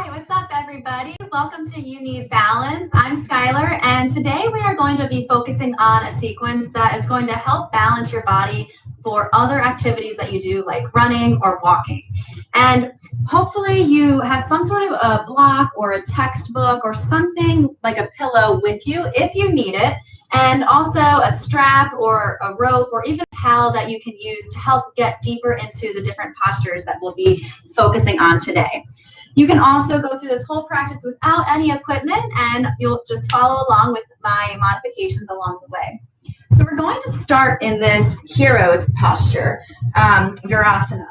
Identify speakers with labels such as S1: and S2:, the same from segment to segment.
S1: What's up, everybody? Welcome to You Need Balance. I'm Skylar, and today we are going to be focusing on a sequence that is going to help balance your body for other activities that you do, like running or walking. And hopefully you have some sort of a block or a textbook or something like a pillow with you if you need it, and also a strap or a rope or even a towel that you can use to help get deeper into the different postures that we'll be focusing on today. You can also go through this whole practice without any equipment, and you'll just follow along with my modifications along the way. So we're going to start in this hero's posture, Virasana.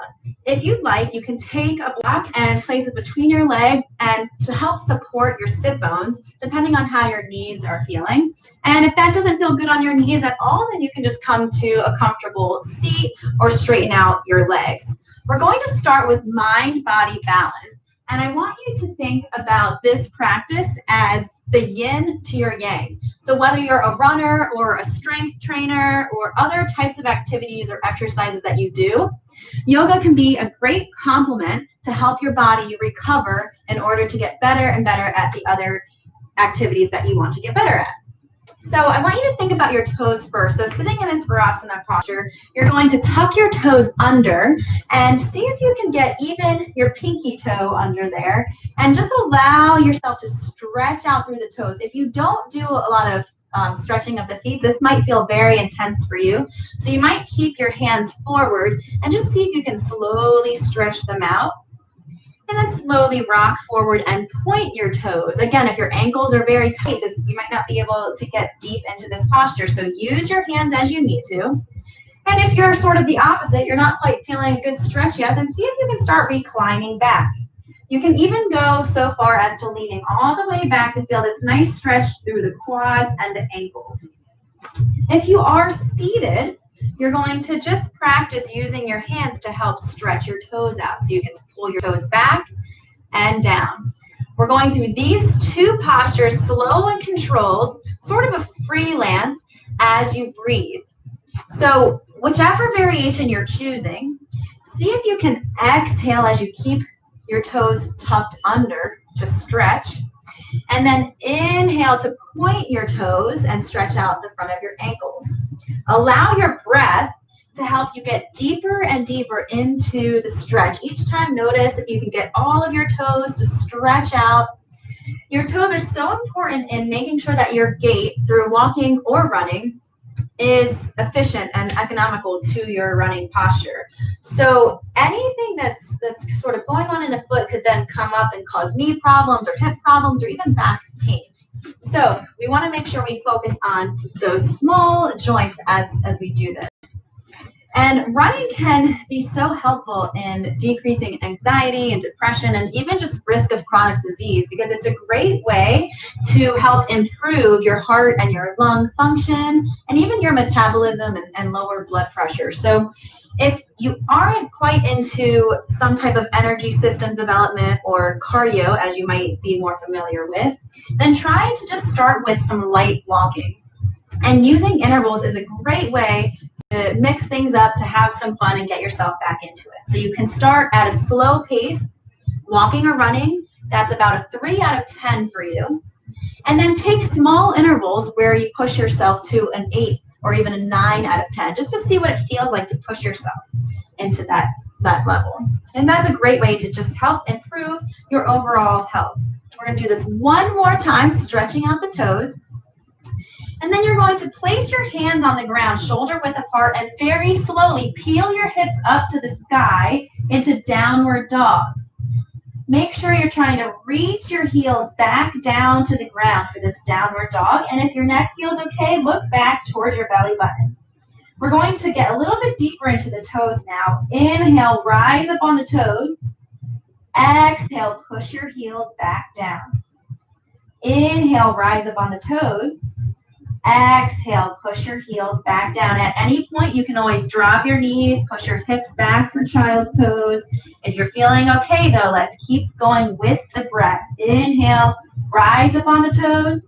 S1: If you'd like, you can take a block and place it between your legs and to help support your sit bones, depending on how your knees are feeling. And if that doesn't feel good on your knees at all, then you can just come to a comfortable seat or straighten out your legs. We're going to start with mind-body balance. And I want you to think about this practice as the yin to your yang. So whether you're a runner or a strength trainer or other types of activities or exercises that you do, yoga can be a great complement to help your body recover in order to get better and better at the other activities that you want to get better at. So I want you to think about your toes first. So sitting in this Virasana posture, you're going to tuck your toes under and see if you can get even your pinky toe under there and just allow yourself to stretch out through the toes. If you don't do a lot of stretching of the feet, this might feel very intense for you. So you might keep your hands forward and just see if you can slowly stretch them out. And then slowly rock forward and point your toes. Again, if your ankles are very tight, you might not be able to get deep into this posture. So use your hands as you need to. And if you're sort of the opposite, you're not quite feeling a good stretch yet, then see if you can start reclining back. You can even go so far as to leaning all the way back to feel this nice stretch through the quads and the ankles. If you are seated, you're going to just practice using your hands to help stretch your toes out. So you can pull your toes back and down. We're going through these two postures, slow and controlled, sort of a freelance as you breathe. So whichever variation you're choosing, see if you can exhale as you keep your toes tucked under to stretch. And then inhale to point your toes and stretch out the front of your ankles. Allow your breath to help you get deeper and deeper into the stretch. Each time, notice if you can get all of your toes to stretch out. Your toes are so important in making sure that your gait through walking or running is efficient and economical to your running posture. So anything that's sort of going on in the foot could then come up and cause knee problems or hip problems or even back pain. So we want to make sure we focus on those small joints as we do this. And running can be so helpful in decreasing anxiety and depression and even just risk of chronic disease, because it's a great way to help improve your heart and your lung function and even your metabolism and lower blood pressure. So if you aren't quite into some type of energy system development or cardio, as you might be more familiar with, then try to just start with some light walking. And using intervals is a great way to mix things up, to have some fun and get yourself back into it. So you can start at a slow pace, walking or running. That's about a 3 out of 10 for you. And then take small intervals where you push yourself to an 8 or even a 9 out of 10, just to see what it feels like to push yourself into that level. And that's a great way to just help improve your overall health. We're going to do this one more time, stretching out the toes. And then you're going to place your hands on the ground, shoulder width apart, and very slowly peel your hips up to the sky into downward dog. Make sure you're trying to reach your heels back down to the ground for this downward dog. And if your neck feels okay, look back towards your belly button. We're going to get a little bit deeper into the toes now. Inhale, rise up on the toes. Exhale, push your heels back down. Inhale, rise up on the toes. Exhale, push your heels back down. At any point, you can always drop your knees, push your hips back for child's pose. If you're feeling okay, though, let's keep going with the breath. Inhale, rise up on the toes.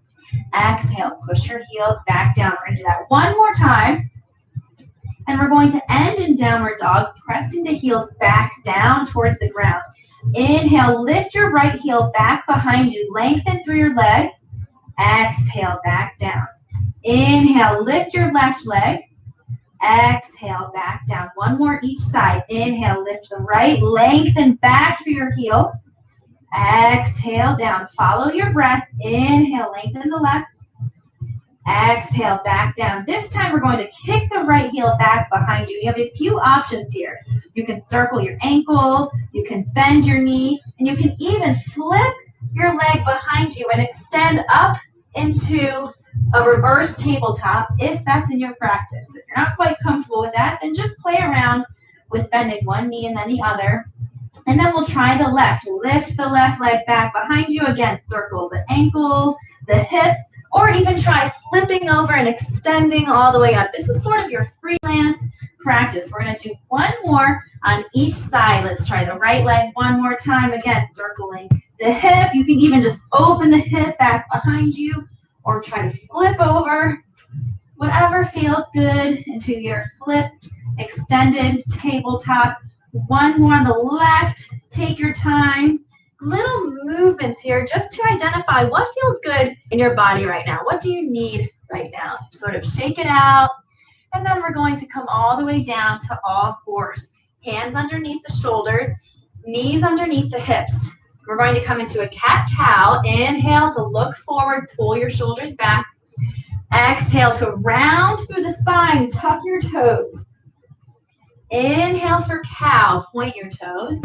S1: Exhale, push your heels back down. We're going to do that one more time. And we're going to end in downward dog, pressing the heels back down towards the ground.
S2: Inhale, lift your right heel back behind you. Lengthen through your leg. Exhale, back down. Inhale, lift your left leg. Exhale, back down. One more each side. Inhale, lift the right. Lengthen back through your heel. Exhale, down. Follow your breath. Inhale, lengthen the left. Exhale, back down. This time we're going to kick the right heel back behind you. You have a few options here. You can circle your ankle, you can bend your knee, and you can even flip your leg behind you and extend up into a reverse tabletop if that's in your practice. If you're not quite comfortable with that, then just play around with bending one knee and then the other. And then we'll try the left. Lift the left leg back behind you. Again, circle the ankle, the hip, or even try flipping over and extending all the way up. This is sort of your freelance practice. We're going to do one more on each side. Let's try the right leg one more time. Again, circling the hip. You can even just open the hip back behind you or try to flip over. Whatever feels good into your flipped, extended tabletop. One more on the left. Take your time. Little movements here just to identify what feels good in your body right now. What do you need right now? Sort of shake it out. And then we're going to come all the way down to all fours. Hands underneath the shoulders, knees underneath the hips. We're going to come into a cat-cow. Inhale to look forward, pull your shoulders back. Exhale to round through the spine, tuck your toes. Inhale for cow, point your toes.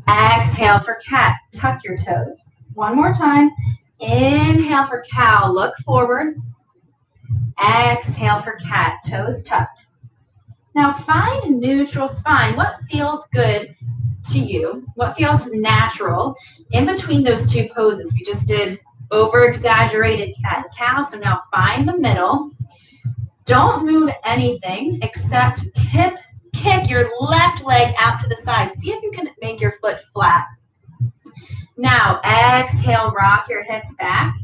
S2: Exhale for cat, tuck your toes. One more time. Inhale for cow, look forward. Exhale for cat, toes tucked. Now find neutral spine. What feels good to you? What feels natural in between those two poses? We just did over-exaggerated cat and cow, so now find the middle. Don't move anything except kick your left leg out to the side. See if you can make your foot flat. Now, exhale, rock your hips back.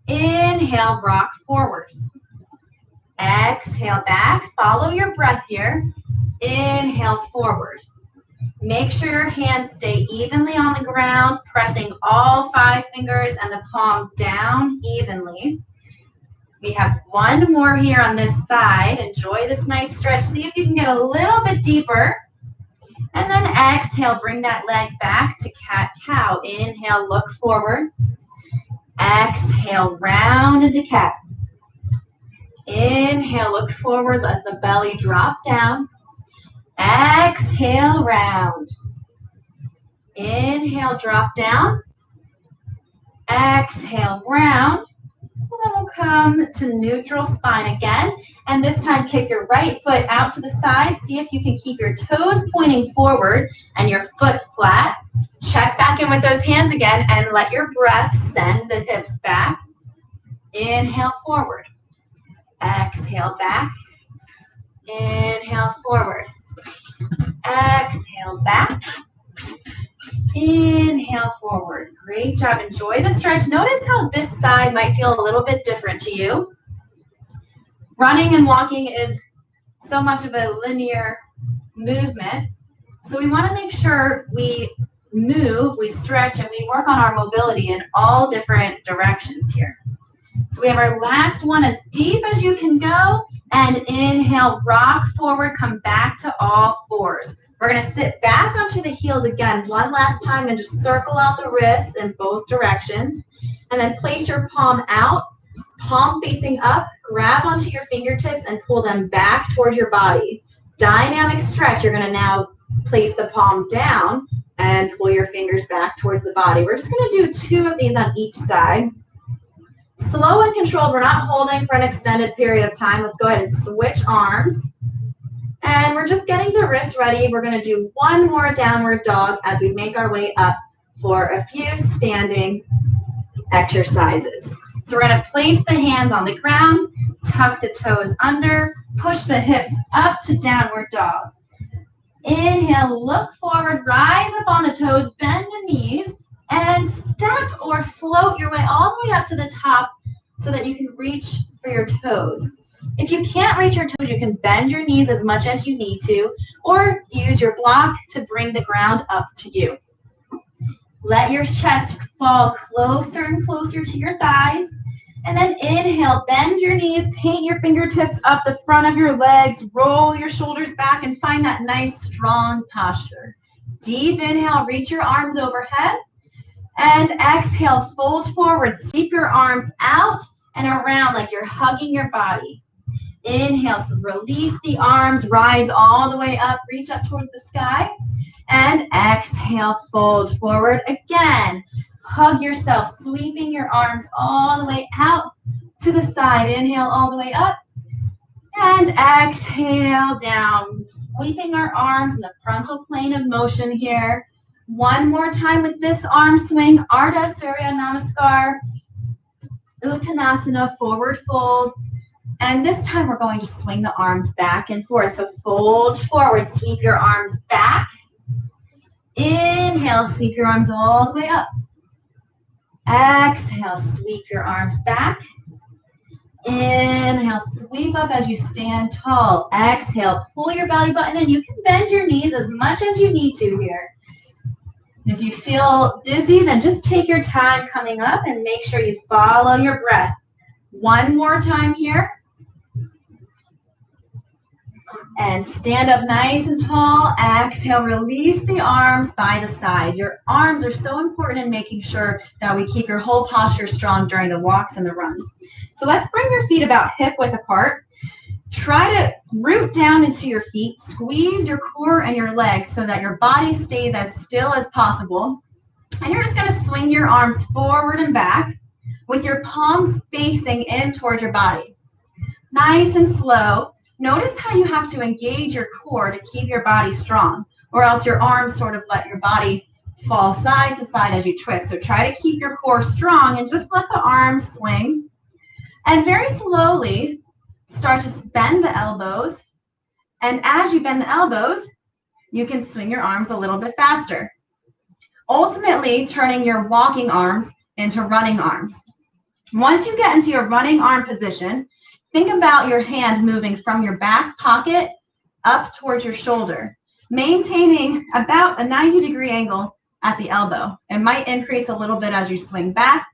S2: Inhale, rock forward. Exhale, back. Follow your breath here. Inhale, forward. Make sure your hands stay evenly on the ground, pressing all 5 fingers and the palm down evenly. We have one more here on this side. Enjoy this nice stretch. See if you can get a little bit deeper. And then exhale, bring that leg back to cat-cow. Inhale, look forward. Exhale, round into cat. Inhale, look forward. Let the belly drop down. Exhale, round. Inhale, drop down. Exhale, round. And then we'll come to neutral spine again. And this time, kick your right foot out to the side. See if you can keep your toes pointing forward and your foot flat. Check back in with those hands again and let your breath send the hips back. Inhale, forward. Exhale, back. Inhale, forward. Exhale, back. Inhale, forward. Great job. Enjoy the stretch. Notice how this side might feel a little bit different to you. Running and walking is so much of a linear movement. So we want to make sure we move, we stretch, and we work on our mobility in all different directions here. So we have our last one, as deep as you can go. And inhale, rock forward, come back to all fours. We're going to sit back onto the heels again one last time and just circle out the wrists in both directions. And then place your palm out, palm facing up, grab onto your fingertips and pull them back towards your body. Dynamic stretch. You're going to now place the palm down and pull your fingers back towards the body. We're just going to do 2 of these on each side. Slow and controlled. We're not holding for an extended period of time. Let's go ahead and switch arms. And we're just getting the wrists ready. We're going to do one more downward dog as we make our way up for a few standing exercises. So we're going to place the hands on the ground, tuck the toes under, push the hips up to downward dog. Inhale, look forward, rise up on the toes, bend the knees, and step or float your way all the way up to the top so that you can reach for your toes.
S1: If you can't reach your toes, you can bend your knees as much as you need to, or use your block to bring the ground up to you. Let your chest fall closer and closer to your thighs. And then inhale, bend your knees, paint your fingertips up the front of your legs, roll your shoulders back, and find that nice, strong posture. Deep inhale, reach your arms overhead. And exhale, fold forward, sweep your arms out and around like you're hugging your body. Inhale, so release the arms, rise all the way up, reach up towards the sky. And exhale, fold forward again. Hug yourself, sweeping your arms all the way out to the side. Inhale all the way up. And exhale down. Sweeping our arms in the frontal plane of motion here. One more time with this arm swing. Ardha Surya Namaskar. Uttanasana, forward fold. And this time we're going to swing the arms back and forth. So fold forward, sweep your arms back. Inhale, sweep your arms all the way up. Exhale, sweep your arms back. Inhale, sweep up as you stand tall. Exhale, pull your belly button in. You can bend your knees as much as you need to here. If you feel dizzy, then just take your time coming up and make sure you follow your breath. One more time here. And stand up nice and tall. Exhale, release the arms by the side. Your arms are so important in making sure that we keep your whole posture strong during the walks and the runs. So let's bring your feet about hip width apart. Try to root down into your feet. Squeeze your core and your legs so that your body stays as still as possible. And you're just going to swing your arms forward and back with your palms facing in towards your body. Nice and slow. Notice how you have to engage your core to keep your body strong, or else your arms sort of let your body fall side to side as you twist. So try to keep your core strong and just let the arms swing. And very slowly, start to bend the elbows. And as you bend the elbows, you can swing your arms a little bit faster. Ultimately, turning your walking arms into running arms. Once you get into your running arm position, think about your hand moving from your back pocket up towards your shoulder, maintaining about a 90-degree angle at the elbow. It might increase a little bit as you swing back,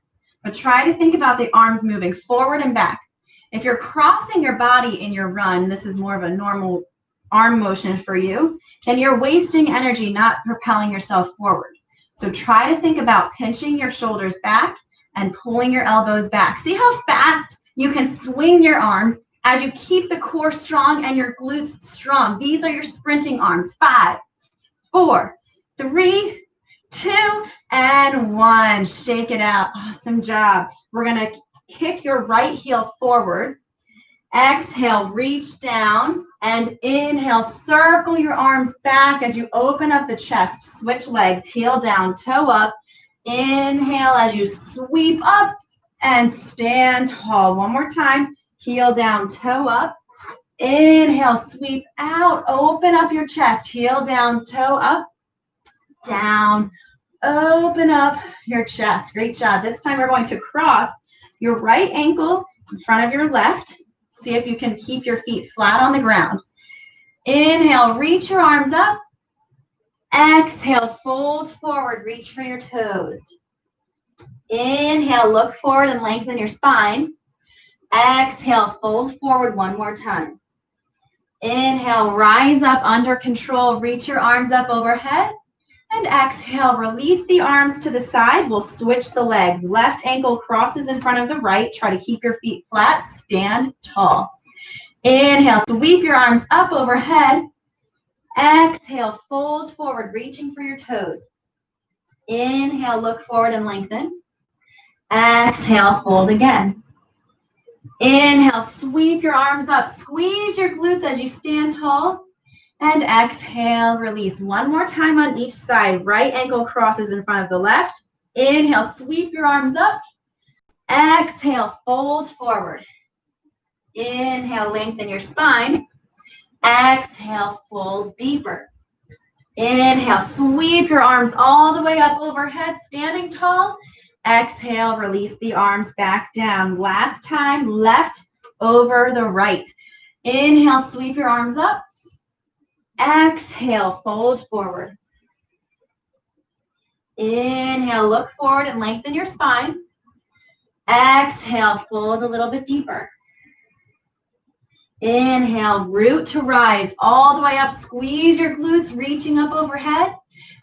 S1: but try to think about the arms moving forward and back. If you're crossing your body in your run, this is more of a normal arm motion for you, then you're wasting energy, not propelling yourself forward. So try to think about pinching your shoulders back and pulling your elbows back. See how fast you can swing your arms as you keep the core strong and your glutes strong. These are your sprinting arms. 5, 4, 3, 2, and 1. Shake it out. Awesome job. We're going to kick your right heel forward. Exhale, reach down, and inhale, circle your arms back as you open up the chest. Switch legs, heel down, toe up. Inhale as you sweep up and stand tall. One more time, heel down, toe up. Inhale, sweep out, open up your chest, heel down, toe up, down, open up your chest. Great job. This time we're going to cross your right ankle in front of your left. See if you can keep your feet flat on the ground. Inhale, reach your arms up. Exhale, fold forward, reach for your toes. Inhale, look forward and lengthen your spine. Exhale, fold forward one more time. Inhale, rise up under control, reach your arms up overhead. And exhale, release the arms to the side. We'll switch the legs. Left ankle crosses in front of the right. Try to keep your feet flat. Stand tall. Inhale, sweep your arms up overhead. Exhale, fold forward, reaching for your toes. Inhale, look forward and lengthen. Exhale, fold again. Inhale, sweep your arms up. Squeeze your glutes as you stand tall. And exhale, release. One more time on each side. Right ankle crosses in front of the left. Inhale, sweep your arms up. Exhale, fold forward. Inhale, lengthen your spine. Exhale, fold deeper. Inhale, sweep your arms all the way up overhead, standing tall. Exhale, release the arms back down. Last time, left over the right. Inhale, sweep your arms up. Exhale, fold forward. Inhale, look forward and lengthen your spine. Exhale, fold a little bit deeper. Inhale, root to rise all the way up. Squeeze your glutes, reaching up overhead.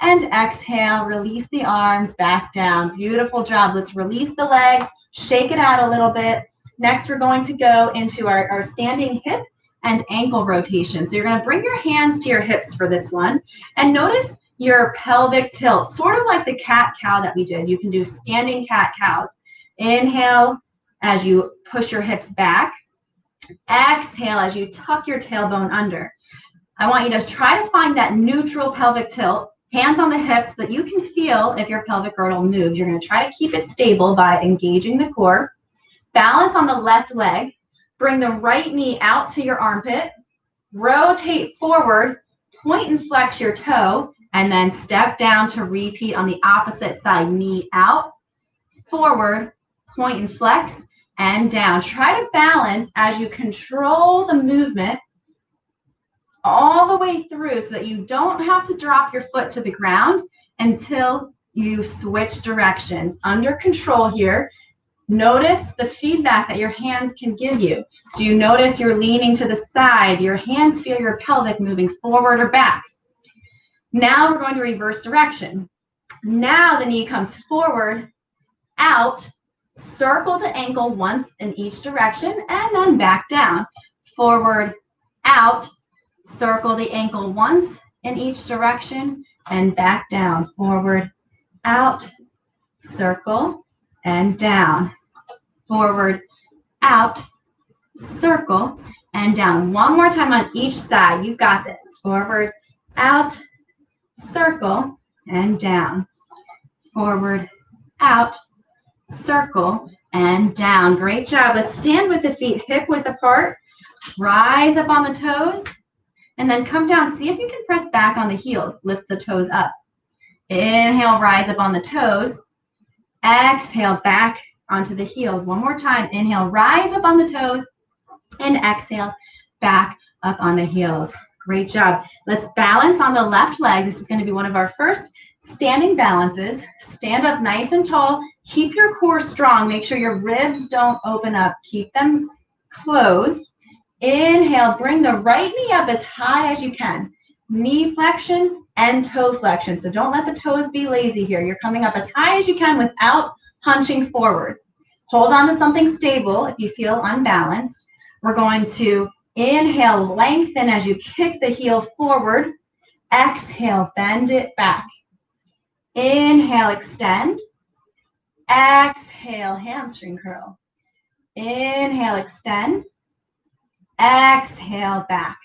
S1: And exhale, release the arms back down. Beautiful job. Let's release the legs, shake it out a little bit. Next, we're going to go into our standing hip and ankle rotation. So you're going to bring your hands to your hips for this one. And notice your pelvic tilt, sort of like the cat-cow that we did. You can do standing cat-cows. Inhale as you push your hips back. Exhale as you tuck your tailbone under. I want you to try to find that neutral pelvic tilt. Hands on the hips so that you can feel if your pelvic girdle moves. You're going to try to keep it stable by engaging the core. Balance on the left leg. Bring the right knee out to your armpit. Rotate forward. Point and flex your toe. And then step down to repeat on the opposite side. Knee out, forward, point and flex, and down. Try to balance as you control the movement all the way through so that you don't have to drop your foot to the ground until you switch directions. Under control here. Notice the feedback that your hands can give you. Do you notice you're leaning to the side? Your hands feel your pelvic moving forward or back. Now we're going to reverse direction. Now the knee comes forward, out, circle the ankle once in each direction, and then back down. Forward, out, circle the ankle once in each direction, and back down. Forward, out, circle, and down. Forward, out, circle, and down. One more time on each side. You've got this. Forward, out, circle, and down. Forward, out, circle, and down. Great job. Let's stand with the feet hip width apart. Rise up on the toes, and then come down. See if you can press back on the heels. Lift the toes up. Inhale, rise up on the toes. Exhale, back onto the heels. One more time. Inhale, rise up on the toes, and exhale, back up on the heels. Great job. Let's balance on the left leg. This is going to be one of our first standing balances. Stand up nice and tall. Keep your core strong. Make sure your ribs don't open up. Keep them closed. Inhale, bring the right knee up as high as you can. Knee flexion and toe flexion. So don't let the toes be lazy here. You're coming up as high as you can without hunching forward. Hold on to something stable if you feel unbalanced. We're going to inhale, lengthen as you kick the heel forward. Exhale, bend it back. Inhale, extend. Exhale, hamstring curl. Inhale, extend. Exhale, back.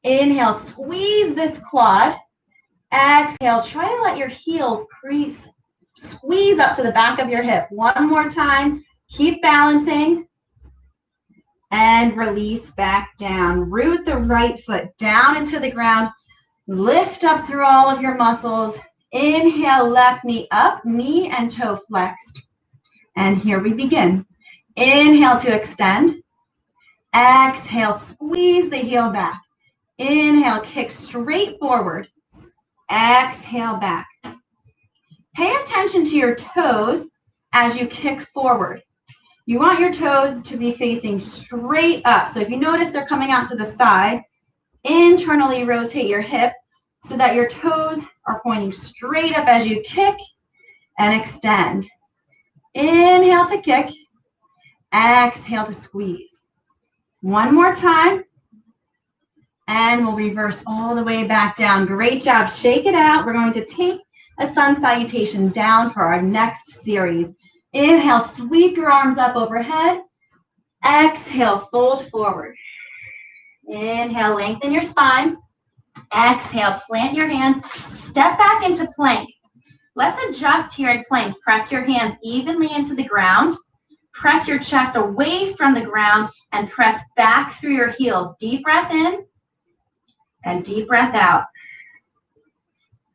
S1: Inhale, squeeze this quad. Exhale, try to let your heel crease, squeeze up to the back of your hip. One more time. Keep balancing. And release back down. Root the right foot down into the ground. Lift up through all of your muscles. Inhale, left knee up, knee and toe flexed. And here we begin. Inhale to extend. Exhale, squeeze the heel back. Inhale, kick straight forward. Exhale, back. Pay attention to your toes as you kick forward. You want your toes to be facing straight up. So if you notice they're coming out to the side, internally rotate your hip so that your toes are pointing straight up as you kick and extend. Inhale to kick. Exhale to squeeze. One more time. And we'll reverse all the way back down. Great job. Shake it out. We're going to take a sun salutation down for our next series. Inhale, sweep your arms up overhead. Exhale, fold forward. Inhale, lengthen your spine. Exhale, plant your hands. Step back into plank. Let's adjust here in plank. Press your hands evenly into the ground. Press your chest away from the ground and press back through your heels. Deep breath in and deep breath out.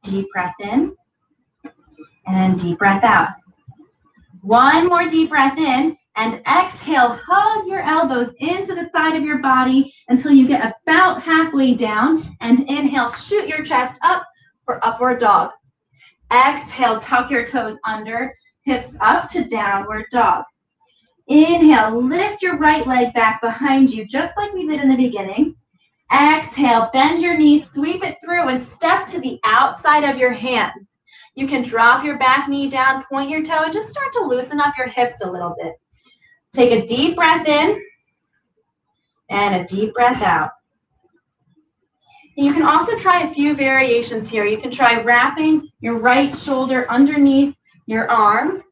S1: Deep breath in and deep breath out. One more deep breath in
S2: And exhale, hug your elbows into the side of your body until you get about halfway down. And inhale, shoot your chest up for upward dog. Exhale, tuck your toes under, hips up to downward dog. Inhale, lift your right leg back behind you, just like we did in the beginning. Exhale, bend your knees, sweep it through, and step to the outside of your hands. You can drop your back knee down, point your toe, and just start to loosen up your hips a little bit. Take a deep breath in and a deep breath out. And you can also try a few variations here. You can try wrapping your right shoulder underneath your arm,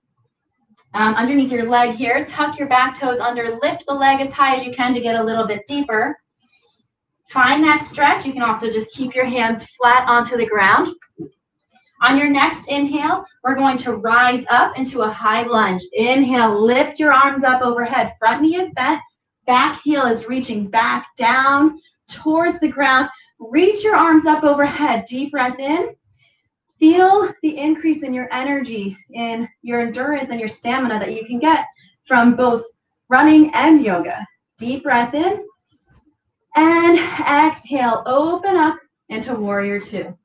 S2: underneath your leg here. Tuck your back toes under, lift the leg as high as you can to get a little bit deeper. Find that stretch. You can also just keep your hands flat onto the ground. On your next inhale, we're going to rise up into a high lunge. Inhale, lift your arms up overhead. Front knee is bent. Back heel is reaching back down towards the ground. Reach your arms up overhead. Deep breath in. Feel the increase in your energy, in your endurance and your stamina that you can get from both running and yoga. Deep breath in. And exhale, open up into warrior two.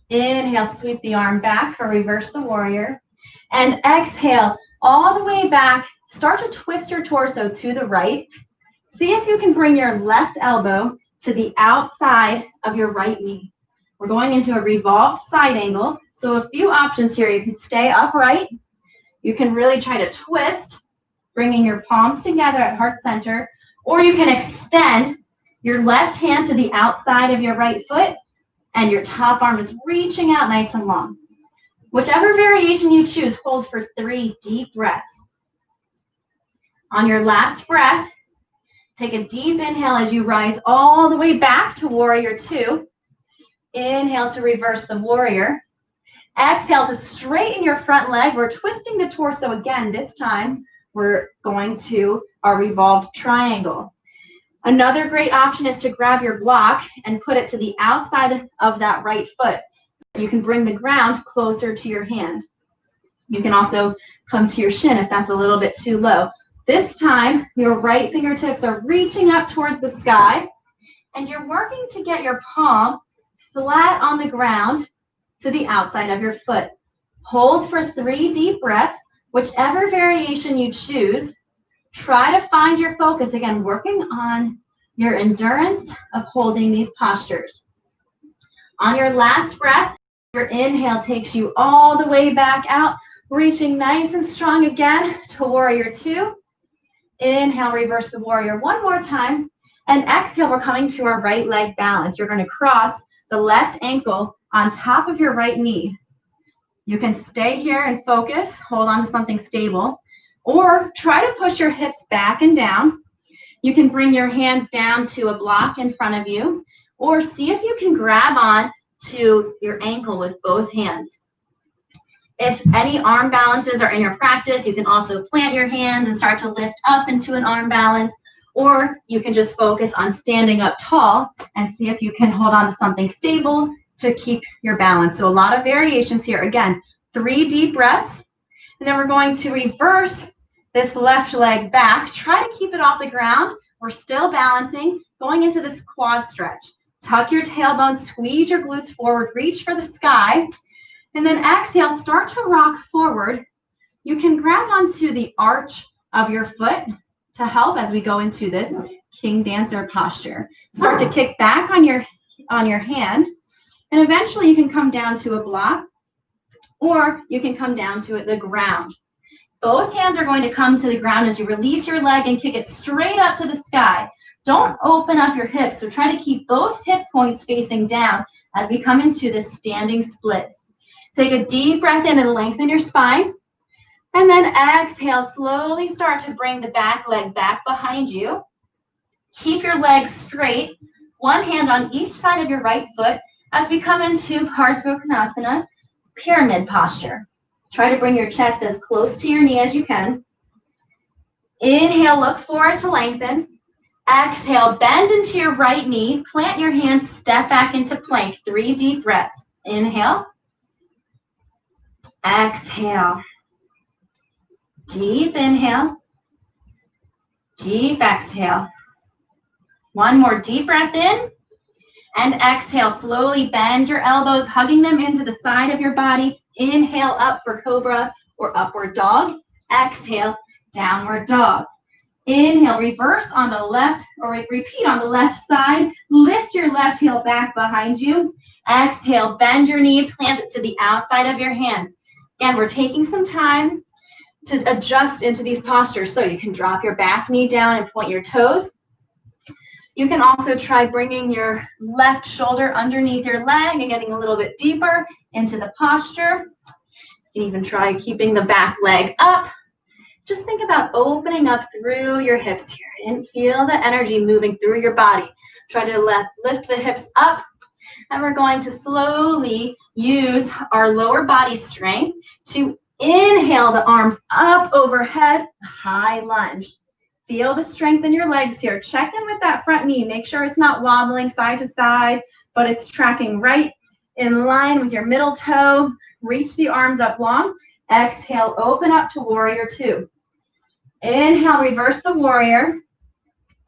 S2: Inhale, sweep the arm back for reverse the warrior. And exhale, all the way back. Start to twist your torso to the right. See if you can bring your left elbow to the outside of your right knee. We're going into a revolved side angle. So a few options here. You can stay upright. You can really try to twist, bringing your palms together at heart center. Or you can extend your left hand to the outside of your right foot, and your top arm is reaching out nice and long. Whichever variation you choose, hold for 3 deep breaths. On your last breath, take a deep inhale as you rise all the way back to warrior two. Inhale to reverse the warrior. Exhale to straighten your front leg. We're twisting the torso again. This time, we're going to our revolved triangle. Another great option is to grab your block and put it to the outside of that right foot. You can bring the ground closer to your hand. You can also come to your shin if that's a little bit too low. This time, your right fingertips are reaching up towards the sky, and you're working to get your palm flat on the ground to the outside of your foot. Hold for 3 deep breaths, whichever variation you choose. Try to find your focus, again, working on your endurance of holding these postures. On your last breath, your inhale takes you all the way back out, reaching nice and strong again to warrior two. Inhale, reverse the warrior one more time. And exhale, we're coming to our right leg balance. You're going to cross the left ankle on top of your right knee. You can stay here and focus, hold on to something stable. Or try to push your hips back and down. You can bring your hands down to a block in front of you, or see if you can grab on to your ankle with both hands. If any arm balances are in your practice, you can also plant your hands and start to lift up into an arm balance, or you can just focus on standing up tall and see if you can hold on to something stable to keep your balance. So a lot of variations here. Again, 3 deep breaths. And then we're going to reverse this left leg back. Try to keep it off the ground. We're still balancing, going into this quad stretch. Tuck your tailbone, squeeze your glutes forward, reach for the sky. And then exhale, start to rock forward. You can grab onto the arch of your foot to help as we go into this king dancer posture. Start to kick back on your hand. And eventually you can come down to a block, or you can come down to the ground. Both hands are going to come to the ground as you release your leg and kick it straight up to the sky. Don't open up your hips, so try to keep both hip points facing down as we come into this standing split. Take a deep breath in and lengthen your spine. And then exhale, slowly start to bring the back leg back behind you. Keep your legs straight, one hand on each side of your right foot as we come into Baddha Konasana, pyramid posture. Try to bring your chest as close to your knee as you can. Inhale, look forward to lengthen. Exhale, bend into your right knee. Plant your hands, step back into plank. 3 deep breaths. Inhale. Exhale. Deep inhale. Deep exhale. One more deep breath in. And exhale, slowly bend your elbows, hugging them into the side of your body. Inhale up for cobra or upward dog. Exhale, downward dog. Inhale, reverse on the left, or repeat on the left side. Lift your left heel back behind you. Exhale, bend your knee, plant it to the outside of your hands. Again, we're taking some time to adjust into these postures. So you can drop your back knee down and point your toes. You can also try bringing your left shoulder underneath your leg and getting a little bit deeper into the posture. You can even try keeping the back leg up. Just think about opening up through your hips here and feel the energy moving through your body. Try to lift the hips up, and we're going to slowly use our lower body strength to inhale the arms up overhead, high lunge. Feel the strength in your legs here. Check in with that front knee. Make sure it's not wobbling side to side, but it's tracking right in line with your middle toe. Reach the arms up long. Exhale, open up to warrior two. Inhale, reverse the warrior.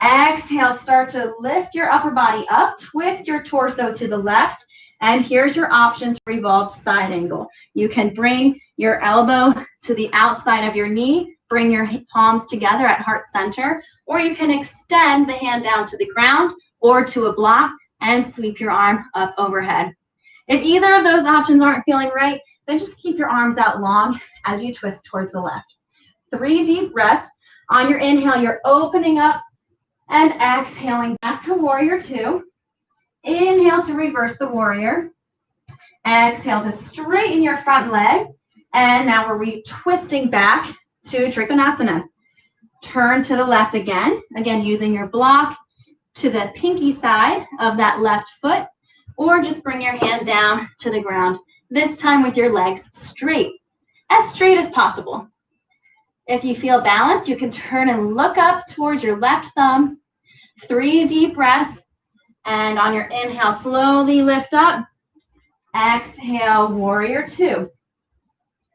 S2: Exhale, start to lift your upper body up. Twist your torso to the left. And here's your options, revolved side angle. You can bring your elbow to the outside of your knee. Bring your palms together at heart center, or you can extend the hand down to the ground or to a block and sweep your arm up overhead. If either of those options aren't feeling right, then just keep your arms out long as you twist towards the left. 3 deep breaths. On your inhale, you're opening up and exhaling back to warrior two. Inhale to reverse the warrior. Exhale to straighten your front leg. And now we're retwisting back to Trikonasana. Turn to the left again using your block to the pinky side of that left foot, or just bring your hand down to the ground, this time with your legs straight as possible. If you feel balanced, you can turn and look up towards your left thumb. 3 deep breaths, and on your inhale, slowly lift up. Exhale, warrior two.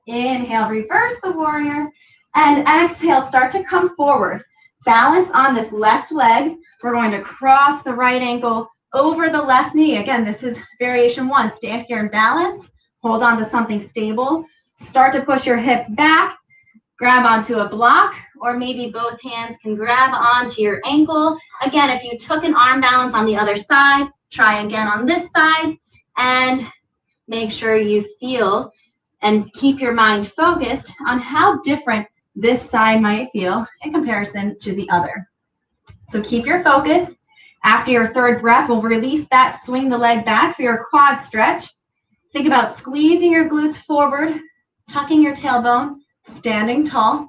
S2: Inhale, reverse the warrior. And exhale, start to come forward. Balance on this left leg. We're going to cross the right ankle over the left knee. Again, this is variation one. Stand here in balance. Hold on to something stable. Start to push your hips back. Grab onto a block, or maybe both hands can grab onto your ankle. Again, if you took an arm balance on the other side, try again on this side. And make sure you feel and keep your mind focused on how different this side might feel in comparison to the other. So keep your focus. After your third breath, we'll release that, swing the leg back for your quad stretch. Think about squeezing your glutes forward, tucking your tailbone, standing tall.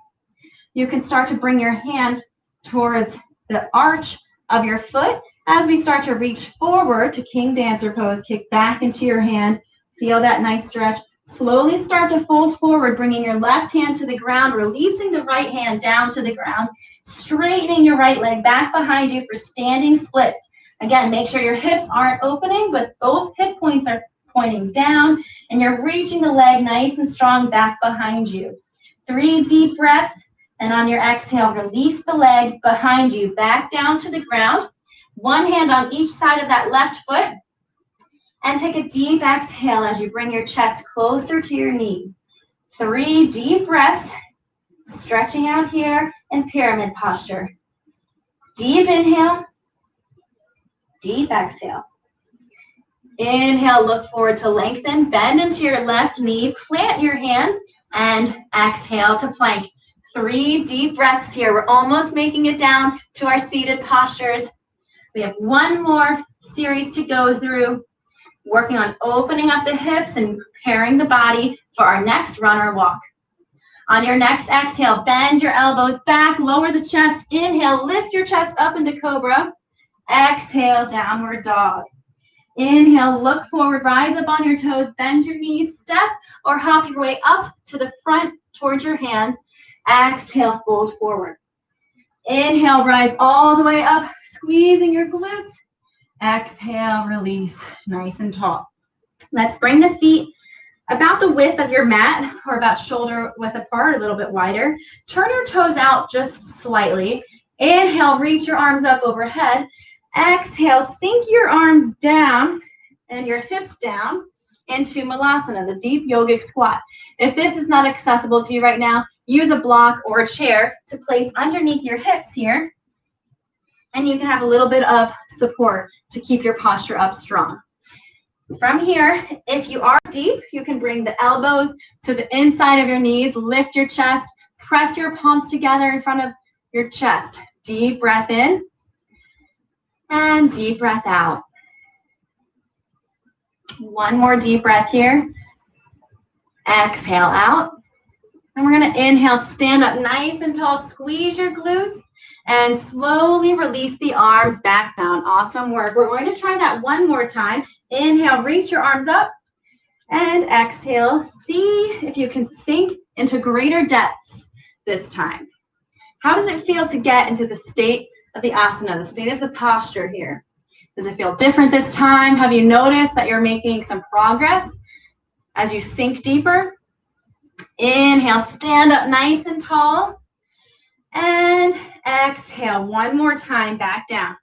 S2: You can start to bring your hand towards the arch of your foot as we start to reach forward to King Dancer pose. Kick back into your hand. Feel that nice stretch. Slowly start to fold forward, bringing your left hand to the ground, releasing the right hand down to the ground, straightening your right leg back behind you for standing splits. Again, make sure your hips aren't opening, but both hip points are pointing down, and you're reaching the leg nice and strong back behind you. 3 deep breaths, and on your exhale, release the leg behind you, back down to the ground. One hand on each side of that left foot. And take a deep exhale as you bring your chest closer to your knee. 3 deep breaths, stretching out here in pyramid posture. Deep inhale, deep exhale. Inhale, look forward to lengthen, bend into your left knee, plant your hands, and exhale to plank. 3 deep breaths here. We're almost making it down to our seated postures. We have one more series to go through. Working on opening up the hips and preparing the body for our next run or walk. On your next exhale, bend your elbows back, lower the chest. Inhale, lift your chest up into cobra. Exhale, downward dog. Inhale, look forward, rise up on your toes, bend your knees, step or hop your way up to the front towards your hands. Exhale, fold forward. Inhale, rise all the way up, squeezing your glutes. Exhale, release, nice and tall. Let's bring the feet about the width of your mat, or about shoulder width apart, a little bit wider. Turn your toes out just slightly.
S1: Inhale, reach your arms up overhead. Exhale, sink your arms down and your hips down into Malasana, the deep yogic squat. If this is not accessible to you right now, use a block or a chair to place underneath your hips here, and you can have a little bit of support to keep your posture up strong. From here, if you are deep, you can bring the elbows to the inside of your knees, lift your chest, press your palms together in front of your chest. Deep breath in and deep breath out. One more deep breath here. Exhale out. And we're going to inhale, stand up nice and tall, squeeze your glutes, and slowly release the arms back down. Awesome work. We're going to try that one more time. Inhale, reach your arms up, and exhale. See if you can sink into greater depths this time. How does it feel to get into the state of the asana, the state of the posture here? Does it feel different this time? Have you noticed that you're making some progress as you sink deeper? Inhale, stand up nice and tall. And exhale, one more time, back down.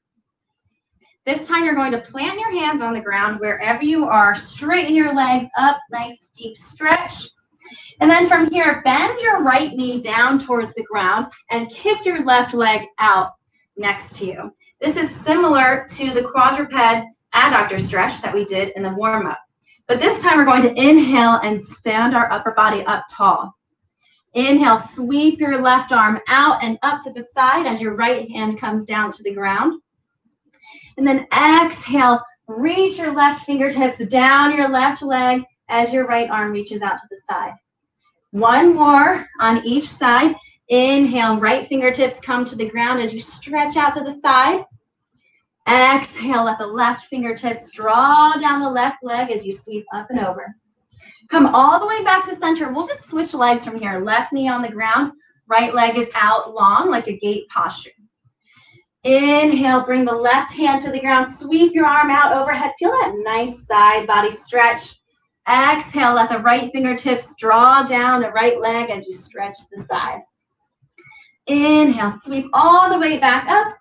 S1: This time you're going to plant your hands on the ground wherever you are. Straighten your legs up, nice deep stretch. And then from here, bend your right knee down towards the ground and kick your left leg out next to you. This is similar to the quadruped adductor stretch that we did in the warm-up. But this time we're going to inhale and stand our upper body up tall. Inhale, sweep your left arm out and up to the side as your right hand comes down to the ground. And then exhale, reach your left fingertips down your left leg as your right arm reaches out to the side. One more on each side. Inhale, right fingertips come to the ground as you stretch out to the side. Exhale, let the left fingertips draw down the left leg as you sweep up and over. Come all the way back to center. We'll just switch legs from here. Left knee on the ground, right leg is out long like a gate posture. Inhale, bring the left hand to the ground. Sweep your arm out overhead. Feel that nice side body stretch. Exhale, let the right fingertips draw down the right leg as you stretch to the side. Inhale, sweep all the way back up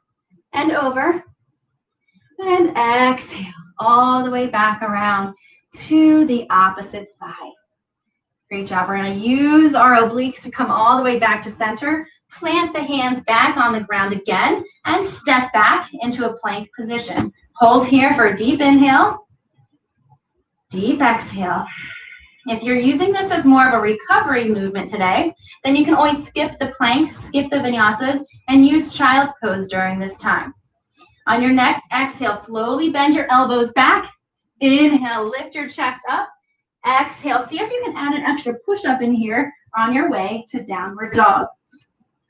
S1: and over. And exhale, all the way back around to the opposite side. Great job. We're going to use our obliques to come all the way back to center. Plant the hands back on the ground again and step back into a plank position. Hold here for a deep inhale. Deep exhale. If you're using this as more of a recovery movement today, then you can always skip the planks, skip the vinyasas, and use child's pose during this time. On your next exhale, slowly bend your elbows back. Inhale, lift your chest up. Exhale, see if you can add an extra push-up in here on your way to downward dog.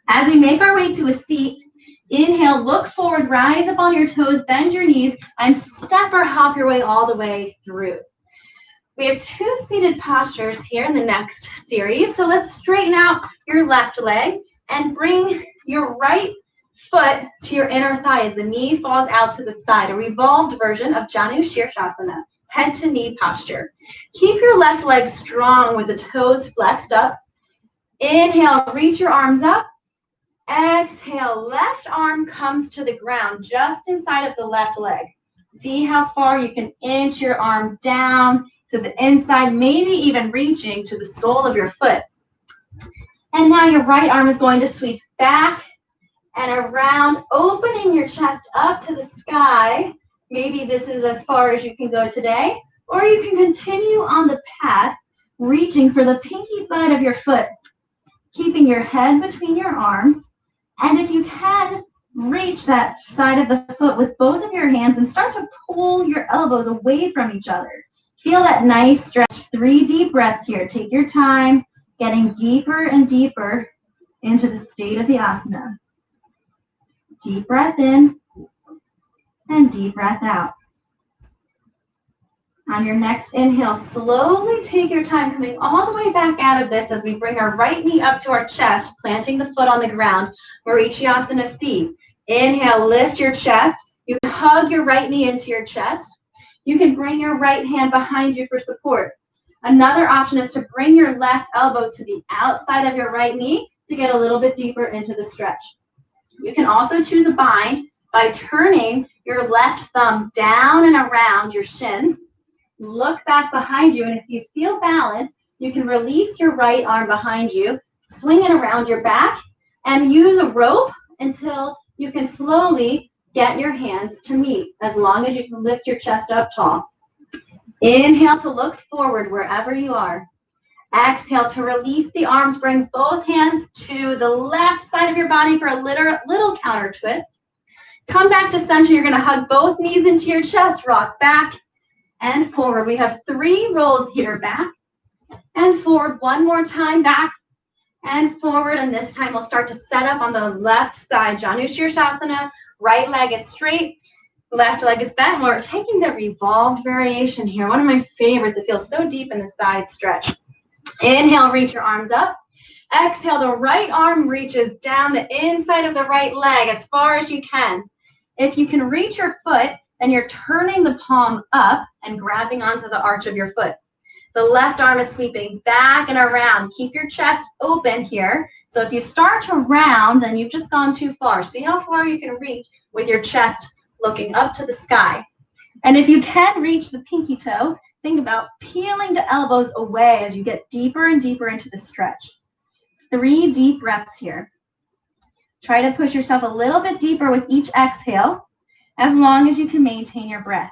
S1: As we make our way to a seat, inhale, look forward, rise up on your toes, bend your knees, and step or hop your way all the way through. We have two seated postures here in the next series. So let's straighten out your left leg and bring your right foot to your inner thigh as the knee falls out to the side, a revolved version of Janu Shirshasana, head to knee posture. Keep your left leg strong with the toes flexed up. Inhale, reach your arms up. Exhale, left arm comes to the ground just inside of the left leg. See how far you can inch your arm down to the inside, maybe even reaching to the sole of your foot. And now your right arm is going to sweep back and around, opening your chest up to the sky. Maybe this is as far as you can go today, or you can continue on the path, reaching for the pinky side of your foot, keeping your head between your arms. And if you can, reach that side of the foot with both of your hands and start to pull your elbows away from each other. Feel that nice stretch. 3 deep breaths here. Take your time, getting deeper and deeper into the state of the asana. Deep breath in and deep breath out. On your next inhale, slowly take your time coming all the way back out of this as we bring our right knee up to our chest, planting the foot on the ground, Marichyasana C. Inhale, lift your chest. You hug your right knee into your chest. You can bring your right hand behind you for support. Another option is to bring your left elbow to the outside of your right knee to get a little bit deeper into the stretch. You can also choose a bind by turning your left thumb down and around your shin. Look back behind you, and if you feel balanced, you can release your right arm behind you, swing it around your back, and use a rope until you can slowly get your hands to meet, as long as you can lift your chest up tall. Inhale to look forward wherever you are. Exhale to release the arms. Bring both hands to the left side of your body for a little counter twist. Come back to center. You're going to hug both knees into your chest. Rock back and forward. We have 3 rolls here. Back and forward. One more time. Back and forward. And this time we'll start to set up on the left side. Janu Shirshasana. Right leg is straight. Left leg is bent. We're taking the revolved variation here. One of my favorites. It feels so deep in the side stretch. Inhale, reach your arms up. Exhale, the right arm reaches down the inside of the right leg as far as you can. If you can reach your foot, then you're turning the palm up and grabbing onto the arch of your foot. The left arm is sweeping back and around. Keep your chest open here. So if you start to round, then you've just gone too far. See how far you can reach with your chest looking up to the sky. And if you can reach the pinky toe, think about peeling the elbows away as you get deeper and deeper into the stretch. 3 deep breaths here. Try to push yourself a little bit deeper with each exhale, as long as you can maintain your breath.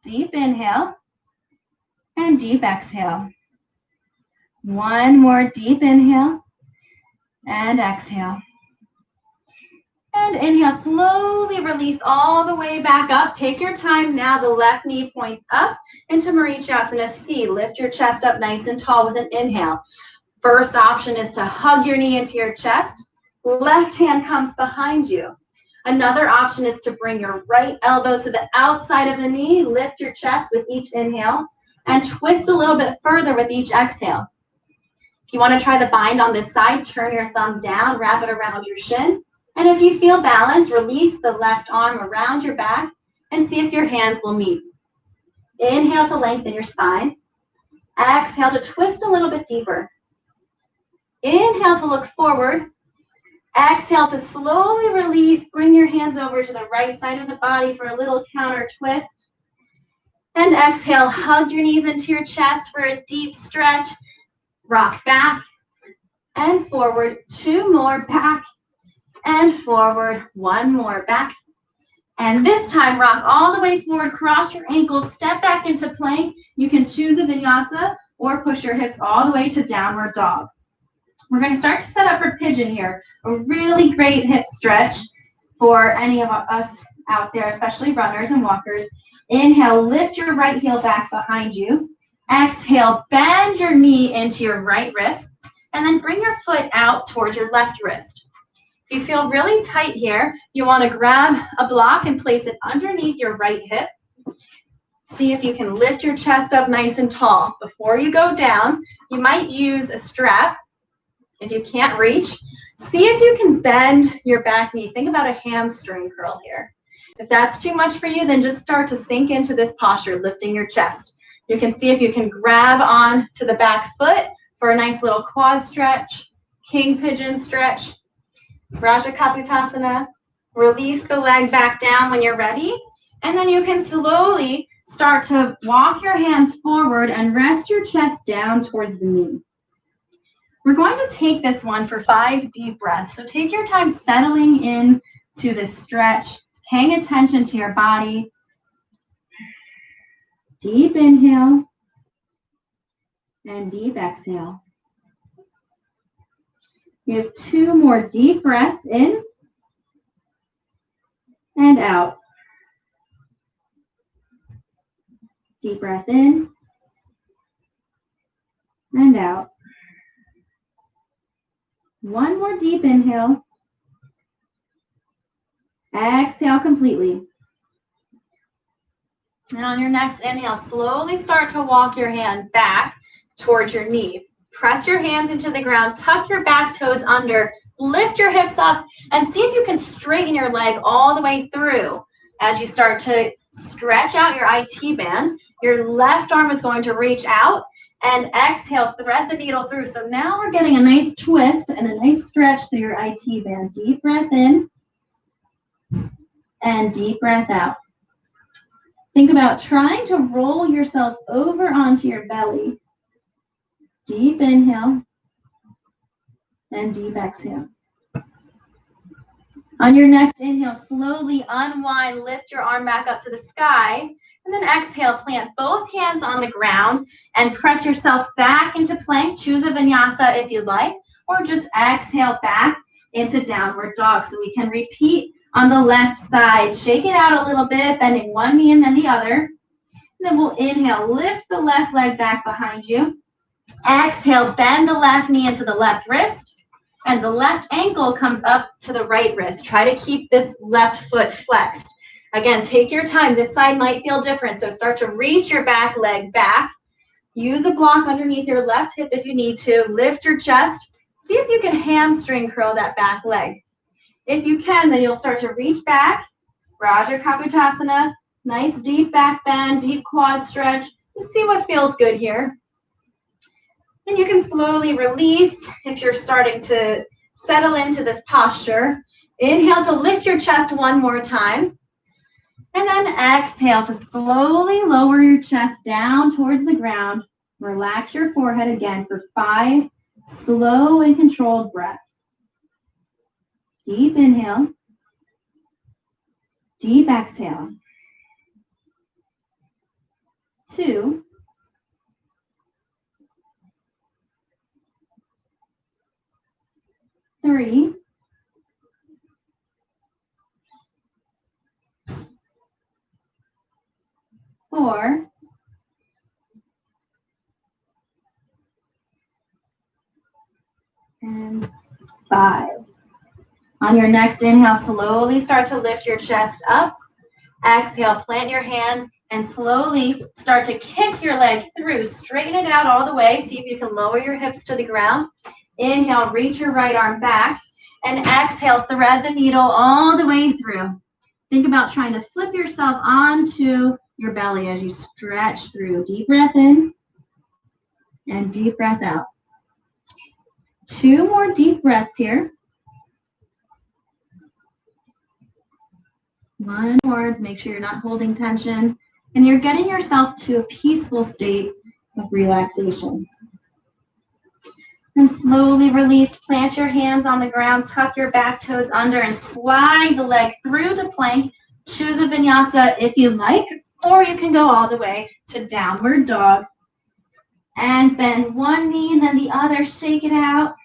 S1: Deep inhale and deep exhale. One more deep inhale and exhale. And inhale, slowly release all the way back up. Take your time now. The left knee points up into Marichyasana C. Lift your chest up nice and tall with an inhale. First option is to hug your knee into your chest. Left hand comes behind you. Another option is to bring your right elbow to the outside of the knee. Lift your chest with each inhale and twist a little bit further with each exhale. If you want to try the bind on this side, turn your thumb down, wrap it around your shin. And if you feel balanced, release the left arm around your back and see if your hands will meet. Inhale to lengthen your spine. Exhale to twist a little bit deeper. Inhale to look forward. Exhale to slowly release. Bring your hands over to the right side of the body for a little counter twist. And exhale, hug your knees into your chest for a deep stretch. Rock back and forward. 2 more, back and forward. 1 more, back. And this time, rock all the way forward, cross your ankles, step back into plank. You can choose a vinyasa or push your hips all the way to downward dog. We're going to start to set up for pigeon here. A really great hip stretch for any of us out there, especially runners and walkers. Inhale, lift your right heel back behind you. Exhale, bend your knee into your right wrist, and then bring your foot out towards your left wrist. If you feel really tight here, you want to grab a block and place it underneath your right hip. See if you can lift your chest up nice and tall. Before you go down, you might use a strap. If you can't reach, see if you can bend your back knee. Think about a hamstring curl here. If that's too much for you, then just start to sink into this posture, lifting your chest. You can see if you can grab on to the back foot for a nice little quad stretch, king pigeon stretch, Rajakaputasana. Release the leg back down when you're ready. And then you can slowly start to walk your hands forward and rest your chest down towards the knee. We're going to take this one for 5 deep breaths. So take your time settling in to this stretch, paying attention to your body. Deep inhale and deep exhale. You have 2 more deep breaths in and out. Deep breath in and out. 1 more deep inhale. Exhale completely. And on your next inhale, slowly start to walk your hands back towards your knee. Press your hands into the ground, tuck your back toes under, lift your hips up, and see if you can straighten your leg all the way through. As you start to stretch out your IT band, your left arm is going to reach out, And exhale, thread the needle through. So now we're getting a nice twist and a nice stretch through your IT band. Deep breath in and deep breath out. Think about trying to roll yourself over onto your belly. Deep inhale and deep exhale. On your next inhale, slowly unwind, lift your arm back up to the sky, and then exhale, plant both hands on the ground and press yourself back into plank. Choose a vinyasa if you'd like, or just exhale back into downward dog. So we can repeat on the left side. Shake it out a little bit, bending one knee and then the other. And then we'll inhale, lift the left leg back behind you. Exhale, bend the left knee into the left wrist. And the left ankle comes up to the right wrist. Try to keep this left foot flexed. Again, take your time. This side might feel different, so start to reach your back leg back. Use a block underneath your left hip if you need to. Lift your chest. See if you can hamstring curl that back leg. If you can, then you'll start to reach back. Raja Kapotasana. Nice deep back bend, deep quad stretch. Let's see what feels good here. And you can slowly release if you're starting to settle into this posture. Inhale to lift your chest one more time. And then exhale to slowly lower your chest down towards the ground. Relax your forehead again for 5 slow and controlled breaths. Deep inhale. Deep exhale. 2. 3. 4. And 5. On your next inhale, slowly start to lift your chest up. Exhale, plant your hands and slowly start to kick your leg through. Straighten it out all the way. See if you can lower your hips to the ground. Inhale, reach your right arm back. And exhale, thread the needle all the way through. Think about trying to flip yourself onto your belly as you stretch through. Deep breath in and deep breath out. 2 more deep breaths here. 1 more. Make sure you're not holding tension. And you're getting yourself to a peaceful state of relaxation. And slowly release. Plant your hands on the ground. Tuck your back toes under and slide the leg through to plank. Choose a vinyasa if you like, or you can go all the way to downward dog. And bend one knee and then the other. Shake it out.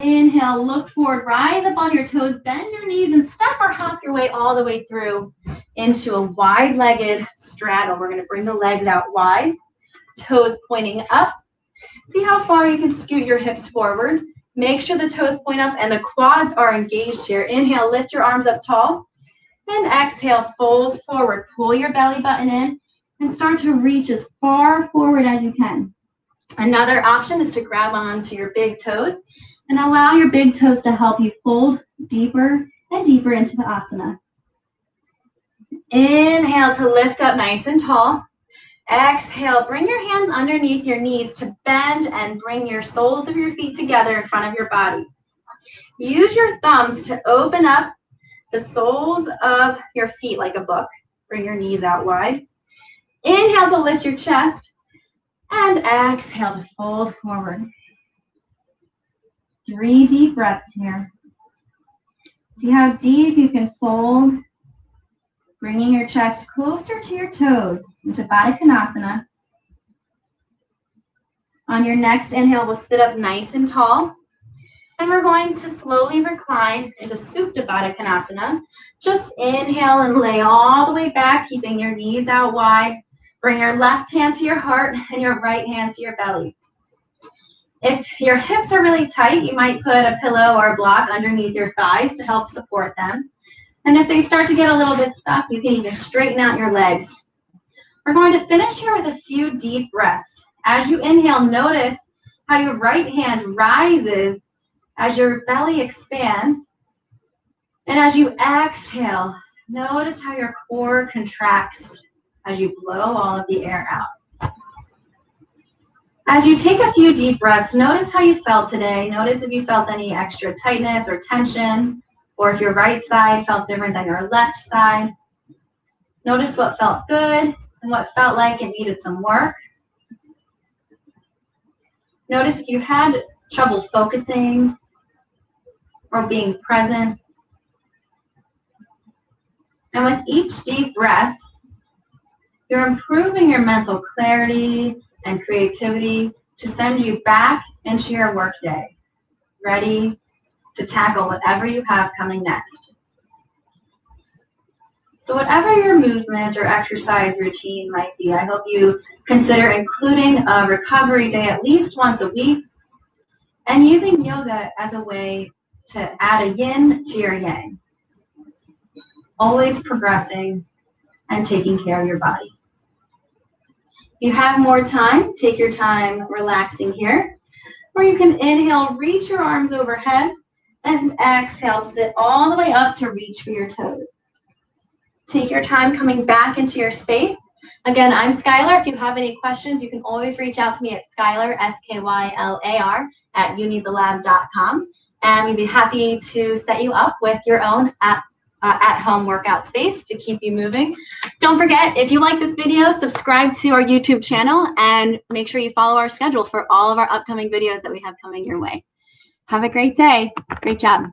S1: Inhale, look forward, rise up on your toes, bend your knees, and step or hop your way all the way through into a wide-legged straddle. We're going to bring the legs out wide, toes pointing up. See how far you can scoot your hips forward. Make sure the toes point up and the quads are engaged here. Inhale, lift your arms up tall. And exhale, fold forward. Pull your belly button in and start to reach as far forward as you can. Another option is to grab onto your big toes and allow your big toes to help you fold deeper and deeper into the asana. Inhale to lift up nice and tall. Exhale, bring your hands underneath your knees to bend and bring your soles of your feet together in front of your body. Use your thumbs to open up the soles of your feet like a book. Bring your knees out wide. Inhale to lift your chest. And exhale to fold forward. 3 deep breaths here. See how deep you can fold, bringing your chest closer to your toes into Baddha Konasana. On your next inhale, we'll sit up nice and tall. And we're going to slowly recline into Supta Baddha Konasana. Just inhale and lay all the way back, keeping your knees out wide. Bring your left hand to your heart and your right hand to your belly. If your hips are really tight, you might put a pillow or a block underneath your thighs to help support them. And if they start to get a little bit stuck, you can even straighten out your legs. We're going to finish here with a few deep breaths. As you inhale, notice how your right hand rises as your belly expands. And as you exhale, notice how your core contracts as you blow all of the air out. As you take a few deep breaths, notice how you felt today. Notice if you felt any extra tightness or tension, or if your right side felt different than your left side. Notice what felt good and what felt like it needed some work. Notice if you had trouble focusing or being present. And with each deep breath, you're improving your mental clarity and creativity to send you back into your workday, ready to tackle whatever you have coming next. So whatever your movement or exercise routine might be, I hope you consider including a recovery day at least once a week and using yoga as a way to add a yin to your yang. Always progressing and taking care of your body. If you have more time, take your time relaxing here. Or you can inhale, reach your arms overhead, and exhale, sit all the way up to reach for your toes. Take your time coming back into your space. Again, I'm Skylar. If you have any questions, you can always reach out to me at Skylar, SKYLAR, at youneedthelab.com. And we'd be happy to set you up with your own at-home workout space to keep you moving. Don't forget, if you like this video, subscribe to our YouTube channel and make sure you follow our schedule for all of our upcoming videos that we have coming your way. Have a great day. Great job.